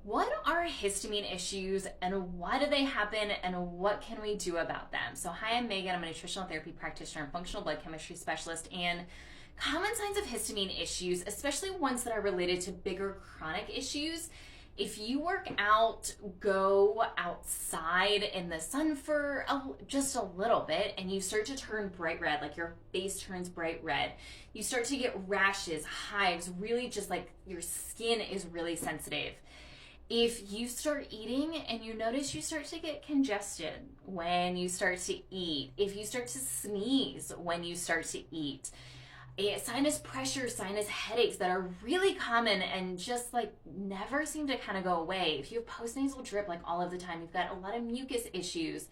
What are histamine issues and why do they happen and what can we do about them? So, hi, I'm Megan. I'm a nutritional therapy practitioner and functional blood chemistry specialist. And common signs of histamine issues, especially ones that are related to bigger chronic issues, if you work out, go outside in the sun for just a little bit and you start to turn bright red, like your face turns bright red, you start to get rashes, hives, really just like your skin is really sensitive. If you start eating and you notice you start to get congested when you start to eat, if you start to sneeze when you start to eat, sinus pressure, sinus headaches that are really common and just like never seem to kind of go away. If you have postnasal drip like all of the time, you've got a lot of mucus issues.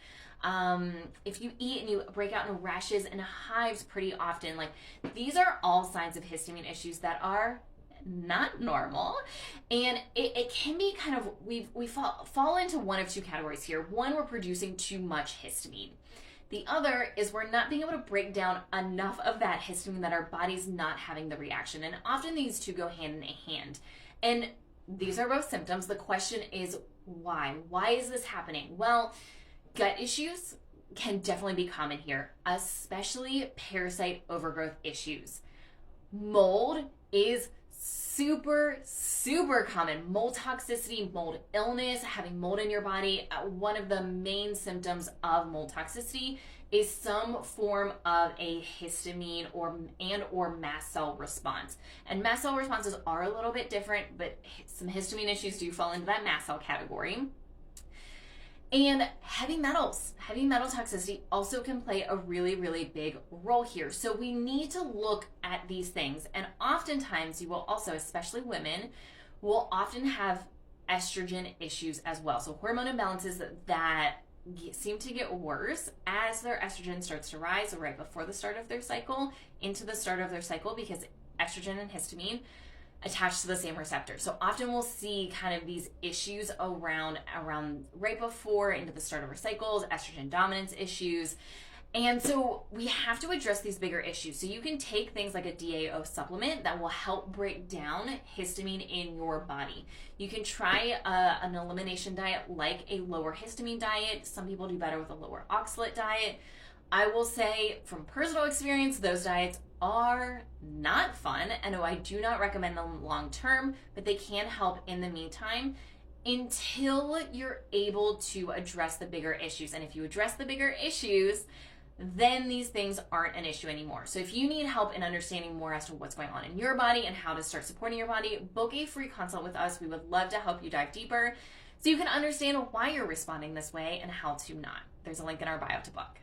If you eat and you break out in rashes and hives pretty often, like these are all signs of histamine issues that are not normal. And it can be kind of, we fall into one of two categories here. One, we're producing too much histamine. The other is we're not being able to break down enough of that histamine that our body's not having the reaction. And often these two go hand in hand. And these are both symptoms. The question is why? Why is this happening? Well, gut issues can definitely be common here, especially parasite overgrowth issues. Mold is super common. Mold toxicity, mold illness, having mold in your body. One of the main symptoms of mold toxicity is some form of a histamine or mast cell response. And mast cell responses are a little bit different, but some histamine issues do fall into that mast cell category. And heavy metal toxicity also can play a really big role here. So we need to look at these things. And oftentimes you will also, especially women, will often have estrogen issues as well. So hormone imbalances that seem to get worse as their estrogen starts to rise right before the start of their cycle into the start of their cycle, because estrogen and histamine attached to the same receptor. So often we'll see kind of these issues around right before into the start of our cycles, estrogen dominance issues. And so we have to address these bigger issues. So you can take things like a DAO supplement that will help break down histamine in your body. You can try an elimination diet like a lower histamine diet. Some people do better with a lower oxalate diet. I will say from personal experience, those diets are not fun, and I do not recommend them long term, but they can help in the meantime until you're able to address the bigger issues. And if you address the bigger issues, then these things aren't an issue anymore. So if you need help in understanding more as to what's going on in your body and how to start supporting your body, book a free consult with us. We would love to help you dive deeper so you can understand why you're responding this way and how to not. There's a link in our bio to book.